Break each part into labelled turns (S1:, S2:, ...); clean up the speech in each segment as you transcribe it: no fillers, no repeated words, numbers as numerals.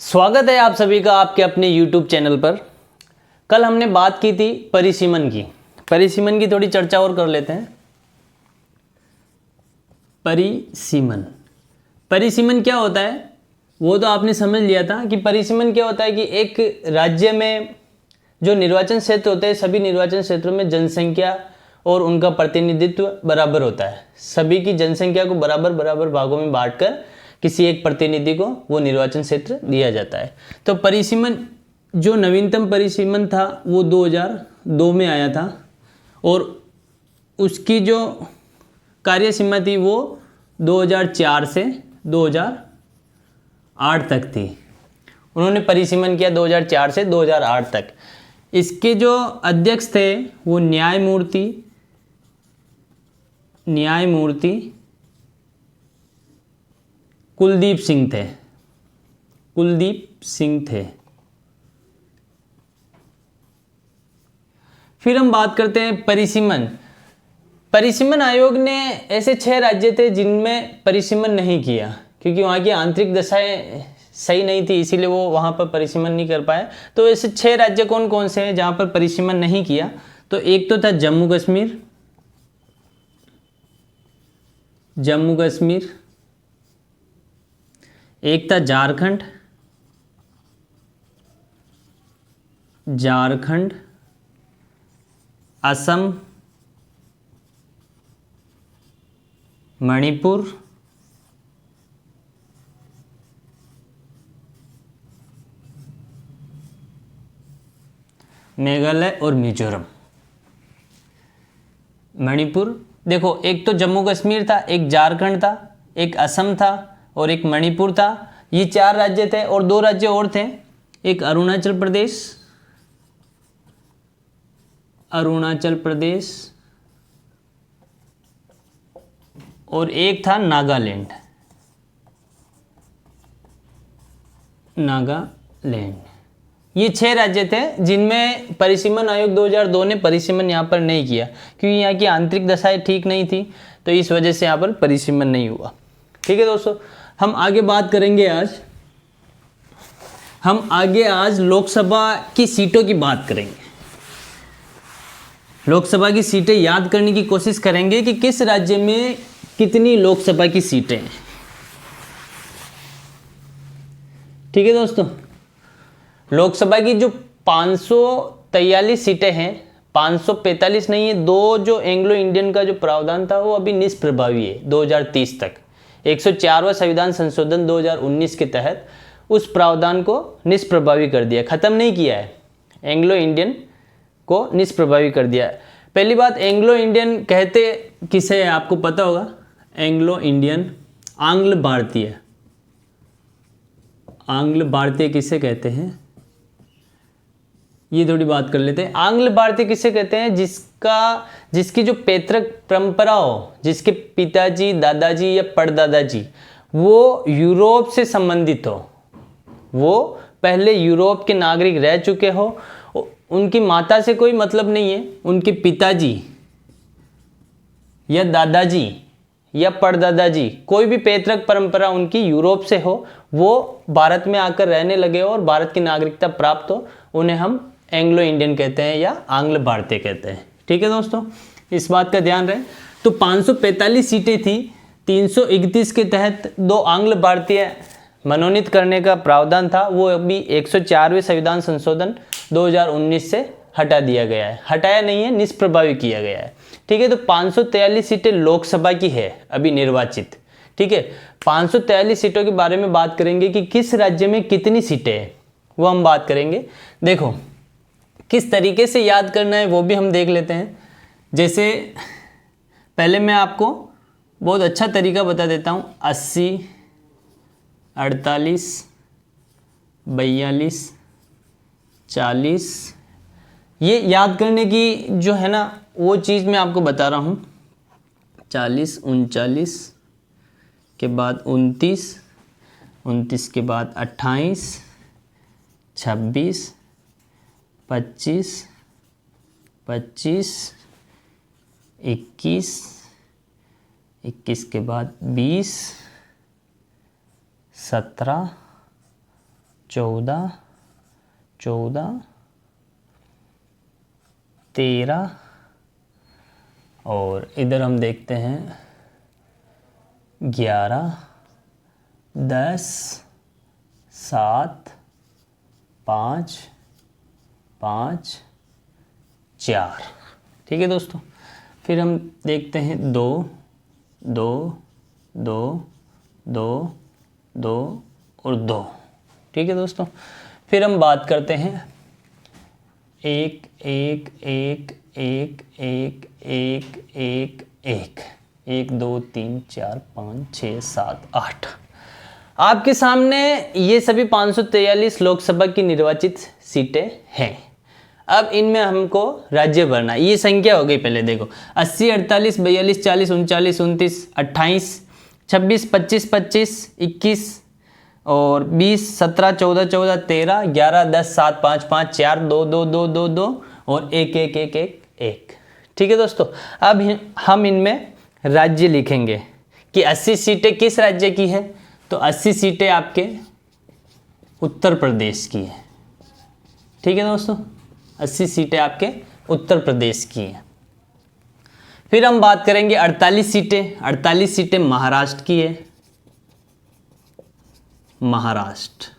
S1: स्वागत है आप सभी का आपके अपने YouTube चैनल पर। कल हमने बात की थी परिसीमन की। परिसीमन की थोड़ी चर्चा और कर लेते हैं। परिसीमन परिसीमन क्या होता है वो तो आपने समझ लिया था कि परिसीमन क्या होता है कि एक राज्य में जो निर्वाचन क्षेत्र होते हैं सभी निर्वाचन क्षेत्रों में जनसंख्या और उनका प्रतिनिधित्व बराबर होता है। सभी की जनसंख्या को बराबर बराबर भागों में बांटकर किसी एक प्रतिनिधि को वो निर्वाचन क्षेत्र दिया जाता है। तो परिसीमन जो नवीनतम परिसीमन था वो 2002 में आया था और उसकी जो कार्यसीमा थी वो 2004 से 2008 तक थी। उन्होंने परिसीमन किया 2004 से 2008 तक। इसके जो अध्यक्ष थे वो न्यायमूर्ति कुलदीप सिंह थे। फिर हम बात करते हैं परिसीमन आयोग ने ऐसे 6 राज्य थे जिनमें परिसीमन नहीं किया क्योंकि वहाँ की आंतरिक दशाएं सही नहीं थी, इसीलिए वो वहाँ पर परिसीमन नहीं कर पाए। तो ऐसे 6 राज्य कौन कौन से हैं जहाँ पर परिसीमन नहीं किया? तो एक तो था जम्मू कश्मीर, एक था झारखंड, असम, मणिपुर, मेघालय और मिजोरम। मणिपुर देखो, एक तो जम्मू कश्मीर था, एक झारखंड था, एक असम था और एक मणिपुर था। ये 4 राज्य थे और 2 राज्य और थे, एक अरुणाचल प्रदेश और एक था नागालैंड। ये 6 राज्य थे जिनमें परिसीमन आयोग 2002 ने परिसीमन यहाँ पर नहीं किया क्योंकि यहाँ की आंतरिक दशाएं ठीक नहीं थी, तो इस वजह से यहाँ पर परिसीमन नहीं हुआ। ठीक है दोस्तों, हम आगे बात करेंगे। आज लोकसभा की सीटों की बात करेंगे। लोकसभा की सीटें याद करने की कोशिश करेंगे कि किस राज्य में कितनी लोकसभा की सीटें हैं। ठीक है दोस्तों, लोकसभा की जो 543 सीटें हैं, 545 नहीं है, 2 जो एंग्लो इंडियन का जो प्रावधान था वो अभी निष्प्रभावी है 2030 तक। 104वां संविधान संशोधन 2019 के तहत उस प्रावधान को निष्प्रभावी कर दिया, खत्म नहीं किया है, एंग्लो इंडियन को निष्प्रभावी कर दिया है। पहली बात, एंग्लो इंडियन कहते किसे है आपको पता होगा? एंग्लो इंडियन, आंग्ल भारतीय किसे कहते हैं ये थोड़ी बात कर लेते हैं। आंग्ल भारतीय किसे कहते हैं? जिसकी जो पैतृक परंपरा हो, जिसके पिताजी, दादाजी या परदादाजी वो यूरोप से संबंधित हो, वो पहले यूरोप के नागरिक रह चुके हो, उनकी माता से कोई मतलब नहीं है, उनके पिताजी या दादाजी या परदादाजी कोई भी पैतृक परंपरा उनकी यूरोप से हो, वो भारत में आकर रहने लगे हो और भारत की नागरिकता प्राप्त हो, उन्हें हम एंग्लो इंडियन कहते हैं या आंग्ल भारतीय कहते हैं। ठीक है दोस्तों, इस बात का ध्यान रहे। तो 545 सीटें थी, 331 के तहत 2 आंग्ल भारतीय मनोनीत करने का प्रावधान था, वो अभी 104वें संविधान संशोधन 2019 से हटा दिया गया है। हटाया नहीं है, निष्प्रभावी किया गया है। ठीक है, तो 543 सीटें लोकसभा की है अभी निर्वाचित। ठीक है, 543 सीटों के बारे में बात करेंगे कि किस राज्य में कितनी सीटें हैं, वो हम बात करेंगे। देखो, किस तरीके से याद करना है वो भी हम देख लेते हैं। जैसे पहले मैं आपको बहुत अच्छा तरीका बता देता हूँ। 80, 48, 42, 40, ये याद करने की जो है ना वो चीज़ मैं आपको बता रहा हूँ। 40, 39 के बाद 29, 29 के बाद 28, 26, 25, 25, 21, 21 के बाद 20, 17, 14, 14, 13 और इधर हम देखते हैं 11, 10, 7, 5, 5, 4। ठीक है दोस्तों। फिर हम देखते हैं 2, 2, 2, 2, 2 और 2। ठीक है दोस्तों। फिर हम बात करते हैं 1, 1, 1, 1, 1, 1, 1, 1, 1, 2, 3, 4, 5, 6, 7, 8। आपके सामने ये सभी 543 लोकसभा की निर्वाचित सीटें हैं। अब इनमें हमको राज्य भरना है। ये संख्या हो गई, पहले देखो 80, 48, 42, 40, 39, 29, 28, 26, 25, 25, 21 और 20, 17, 14, 14, 13, 11, 10, 7, 5, 5, 4, 2, 2, 2, 2, 2 और 1, 1, 1, 1, 1। ठीक है दोस्तों। अब हम इनमें राज्य लिखेंगे कि 80 सीटें किस राज्य की है, तो 80 सीटें आपके उत्तर प्रदेश की है। ठीक है दोस्तों, 80 सीटें आपके उत्तर प्रदेश की हैं। फिर हम बात करेंगे 48 सीटें। 48 सीटें महाराष्ट्र की है, महाराष्ट्र।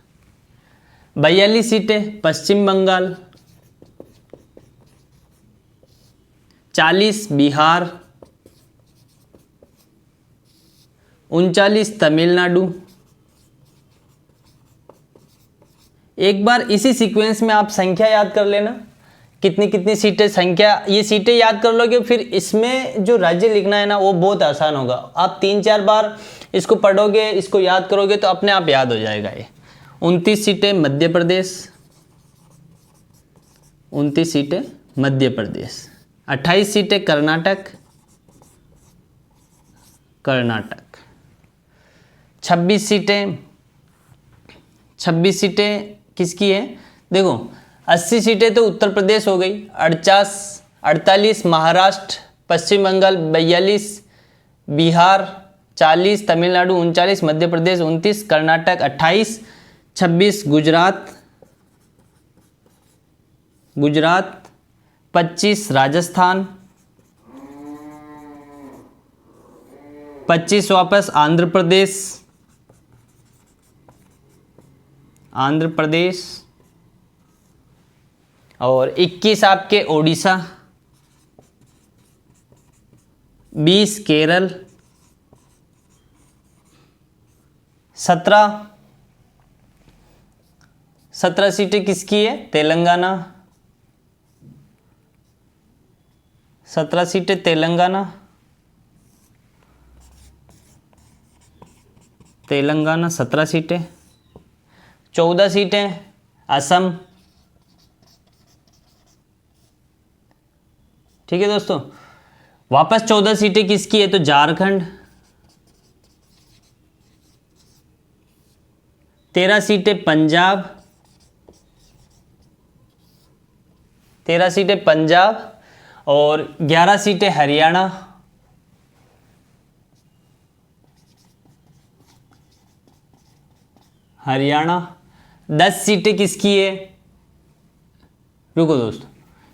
S1: 42 सीटें पश्चिम बंगाल, 40 बिहार, 39 तमिलनाडु। एक बार इसी सीक्वेंस में आप संख्या याद कर लेना, कितनी कितनी सीटें, संख्या, ये सीटें याद कर लोगे, फिर इसमें जो राज्य लिखना है ना वो बहुत आसान होगा। आप 3-4 बार इसको पढ़ोगे, इसको याद करोगे तो अपने आप याद हो जाएगा ये। 29 सीटें मध्य प्रदेश, 29 सीटें मध्य प्रदेश। 28 सीटें कर्नाटक, कर्नाटक। 26 सीटें, 26 सीटें किसकी है, देखो 80 सीटें तो उत्तर प्रदेश हो गई, 48 महाराष्ट्र, पश्चिम बंगाल 42, बिहार 40, तमिलनाडु 39, मध्य प्रदेश 29, कर्नाटक 28, 26 गुजरात, 25 राजस्थान, 25 वापस आंध्र प्रदेश और 21 आपके ओडिशा, 20 केरल, 17 सीटें किसकी है, तेलंगाना, 17 सीटें तेलंगाना, 17 सीटें। 14 सीटें असम। ठीक है दोस्तों। वापस 14 सीटें किसकी है, तो झारखंड। 13 सीटें पंजाब, 13 सीटें पंजाब और 11 सीटें हरियाणा। हरियाणा। 10 सीटें किसकी है, रुको दोस्तों,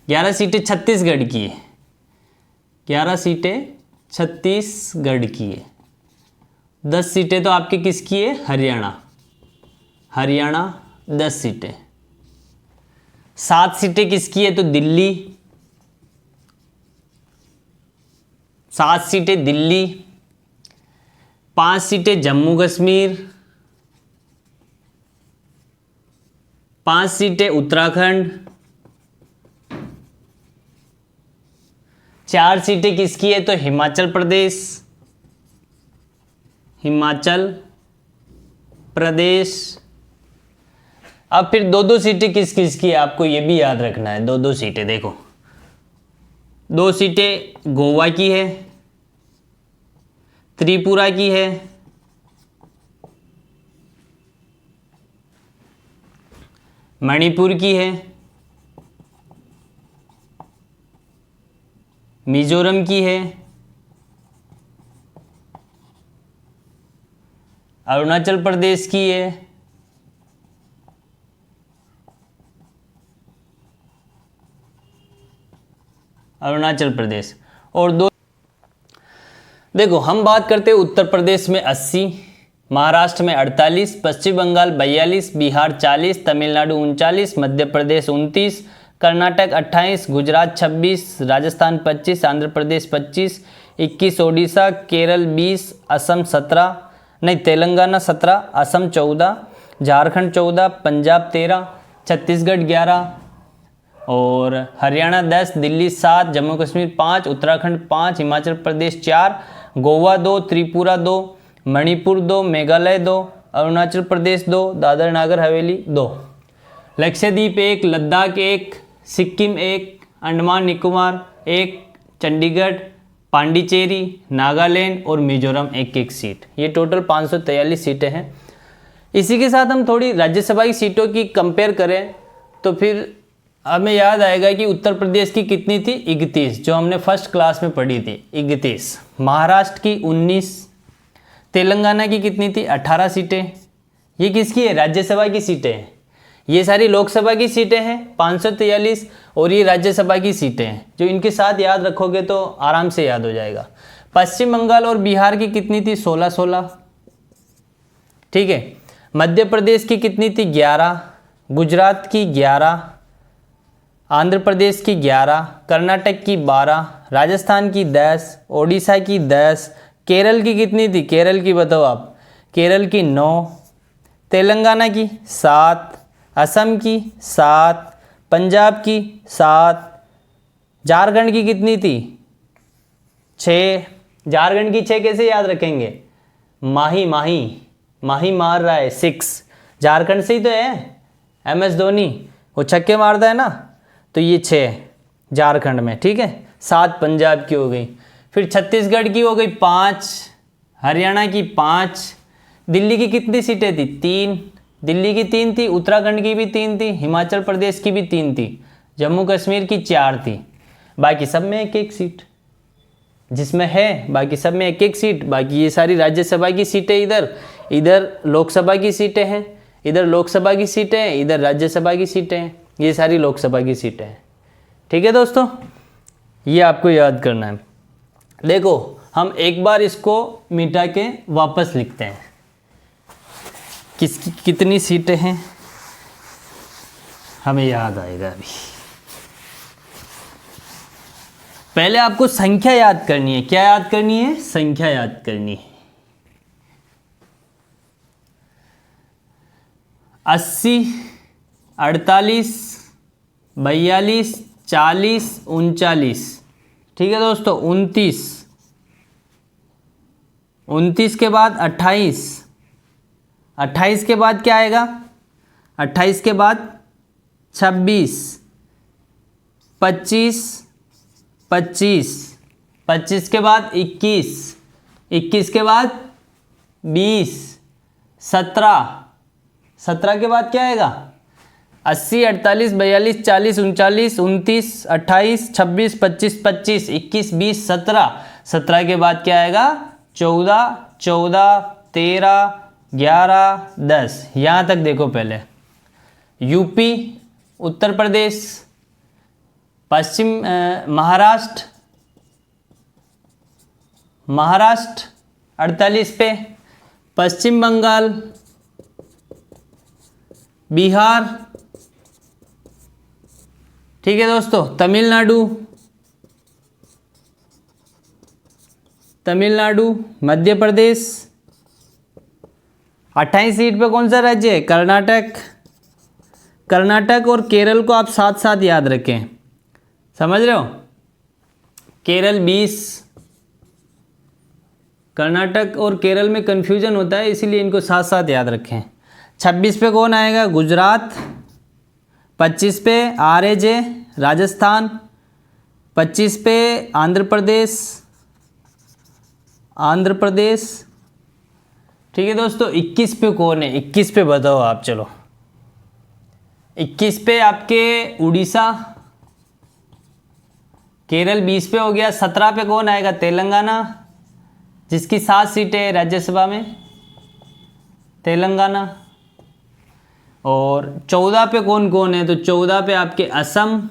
S1: 11 सीटें छत्तीसगढ़ की है, 11 सीटें छत्तीसगढ़ की है। 10 सीटें तो आपकी किसकी है, हरियाणा, हरियाणा 10 सीटें। 7 सीटें किसकी है, तो दिल्ली, 7 सीटें दिल्ली। 5 सीटें जम्मू कश्मीर, 5 सीटें उत्तराखंड। 4 सीटें किसकी है, तो हिमाचल प्रदेश, हिमाचल प्रदेश। अब फिर 2-2 सीटें किस किस की है, आपको ये भी याद रखना है। 2-2 सीटें देखो, 2 सीटें गोवा की है, त्रिपुरा की है, मणिपुर की है, मिजोरम की है, अरुणाचल प्रदेश की है अरुणाचल प्रदेश। और दो, देखो हम बात करते हैं उत्तर प्रदेश में 80, महाराष्ट्र में 48, पश्चिम बंगाल 42, बिहार 40, तमिलनाडु 39, मध्य प्रदेश 29, कर्नाटक 28, गुजरात 26, राजस्थान 25, आंध्र प्रदेश 25, 21 ओडिशा, केरल 20, असम 17, नहीं तेलंगाना 17, असम 14, झारखंड 14, पंजाब 13, छत्तीसगढ़ 11 और हरियाणा 10, दिल्ली 7, जम्मू कश्मीर 5, उत्तराखंड 5, हिमाचल प्रदेश 4, गोवा 2, त्रिपुरा 2, मणिपुर 2, मेघालय 2, अरुणाचल प्रदेश 2, दादर नागर हवेली 2, लक्षद्वीप 1, लद्दाख 1, सिक्किम 1, अंडमान निकोबार 1, चंडीगढ़, पांडिचेरी, नागालैंड और मिजोरम 1-1 सीट। ये टोटल 543 सीटें हैं। इसी के साथ हम थोड़ी राज्यसभा की सीटों की कंपेयर करें तो फिर हमें याद आएगा कि उत्तर प्रदेश की कितनी थी, 31, जो हमने फर्स्ट क्लास में पढ़ी थी 31, महाराष्ट्र की 19, तेलंगाना की कितनी थी 18 सीटें। ये किसकी है, राज्यसभा की सीटें हैं। ये सारी लोकसभा की सीटें हैं 543 और ये राज्यसभा की सीटें हैं, जो इनके साथ याद रखोगे तो आराम से याद हो जाएगा। पश्चिम बंगाल और बिहार की कितनी थी 16-16, ठीक है। मध्य प्रदेश की कितनी थी 11, गुजरात की 11, आंध्र प्रदेश की 11, कर्नाटक की 12, राजस्थान की 10, ओडिशा की 10, केरल की कितनी थी, केरल की बताओ आप, केरल की 9, तेलंगाना की 7, असम की 7, पंजाब की 7, झारखंड की कितनी थी 6, झारखंड की 6 कैसे याद रखेंगे, माही माही माही मार रहा है 6, झारखंड से ही तो है, MS धोनी वो छक्के मारता है ना, तो ये 6 झारखंड में, ठीक है। 7 पंजाब की हो गई, फिर छत्तीसगढ़ की हो गई 5, हरियाणा की 5, दिल्ली की कितनी सीटें थी 3, दिल्ली की 3 थी, उत्तराखंड की भी 3 थी, हिमाचल प्रदेश की भी 3 थी, जम्मू कश्मीर की 4 थी, बाकी सब में 1-1 सीट, जिसमें है बाकी सब में 1-1 सीट। बाकी ये सारी राज्यसभा की सीटें इधर, इधर लोकसभा की सीटें हैं, इधर लोकसभा की सीटें हैं, इधर राज्यसभा की सीटें हैं, ये सारी लोकसभा की सीटें हैं, ठीक है दोस्तों, ये आपको याद करना है। देखो हम एक बार इसको मिटा के वापस लिखते हैं, किसकी कितनी सीटें हैं हमें याद आएगा अभी। पहले आपको संख्या याद करनी है, क्या याद करनी है, संख्या याद करनी है। 80, 48, 42, 40, 39, ठीक है दोस्तों। 29, 29 के बाद 28, 28 के बाद क्या आएगा, 28 के बाद 26, 25, 25, 25 के बाद 21, 21 के बाद 20, 17, 17 के बाद क्या आएगा, 80, 48, 42, 40, 39, 29, 28, 26, 25, 25, 21, 20, 17, 17 के बाद क्या आएगा, 14, 14, 13, 11, 10। यहाँ तक देखो पहले, यूपी, उत्तर प्रदेश, पश्चिम महाराष्ट्र, महाराष्ट्र 48 पे, पश्चिम बंगाल, बिहार, ठीक है दोस्तों, तमिलनाडु, तमिलनाडु, मध्य प्रदेश। 28 सीट पे कौन सा राज्य है, कर्नाटक। कर्नाटक और केरल को आप साथ साथ याद रखें, समझ रहे हो, केरल 20, कर्नाटक और केरल में कन्फ्यूजन होता है इसीलिए इनको साथ साथ याद रखें। 26 पे कौन आएगा, गुजरात। 25 पे RAJ राजस्थान। 25 पे आंध्र प्रदेश, आंध्र प्रदेश, ठीक है दोस्तों। 21 पे कौन है, 21 पे बताओ आप, चलो 21 पे आपके उड़ीसा, केरल 20 पे हो गया। 17 पे कौन आएगा, तेलंगाना, जिसकी 7 सीटें हैं राज्यसभा में, तेलंगाना। और 14 पे कौन कौन है, तो 14 पे आपके असम,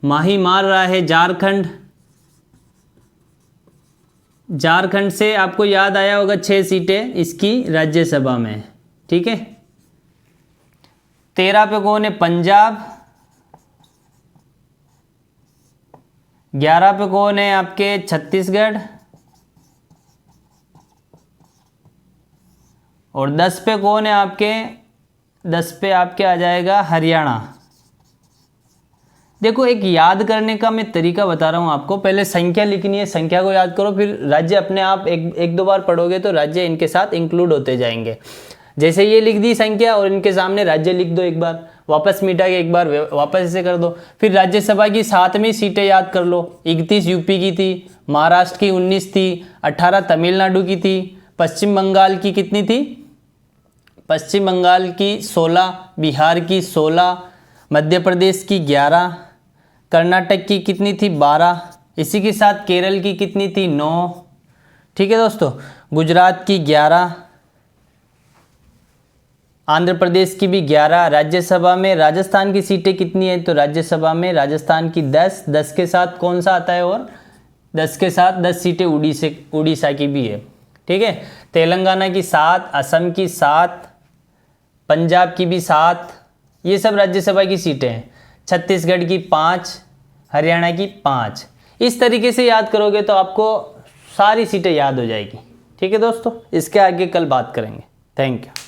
S1: माही मार रहा है झारखंड। झारखंड से आपको याद आया होगा 6 सीटें इसकी राज्यसभा में, ठीक है। 13 पे कौन है? पंजाब। 11 पे कौन है आपके? छत्तीसगढ़। और 10 पे कौन है आपके? 10 पे आपके आ जाएगा हरियाणा। देखो एक याद करने का मैं तरीका बता रहा हूँ आपको। पहले संख्या लिखनी है, संख्या को याद करो, फिर राज्य अपने आप एक दो बार पढ़ोगे तो राज्य इनके साथ इंक्लूड होते जाएंगे। जैसे ये लिख दी संख्या और इनके सामने राज्य लिख दो, एक बार वापस मिटा के एक बार वापस ऐसे कर दो। फिर राज्यसभा की 7वीं सीटें याद कर लो। 31 यूपी की थी, महाराष्ट्र की 19 थी, 18 तमिलनाडु की थी, पश्चिम बंगाल की कितनी थी? पश्चिम बंगाल की 16, बिहार की 16, मध्य प्रदेश की 11, कर्नाटक की कितनी थी? 12, इसी के साथ केरल की कितनी थी? 9, ठीक है दोस्तों। गुजरात की 11, आंध्र प्रदेश की भी 11। राज्यसभा में राजस्थान की सीटें कितनी है? तो राज्यसभा में राजस्थान की 10, 10 के साथ कौन सा आता है? और 10 के साथ 10 सीटें उड़ीसा की भी है, ठीक है। तेलंगाना की 7, असम की 7, पंजाब की भी 7, ये सब राज्यसभा की सीटें हैं। छत्तीसगढ़ की 5, हरियाणा की 5। इस तरीके से याद करोगे तो आपको सारी सीटें याद हो जाएगी, ठीक है दोस्तों। इसके आगे कल बात करेंगे। Thank you.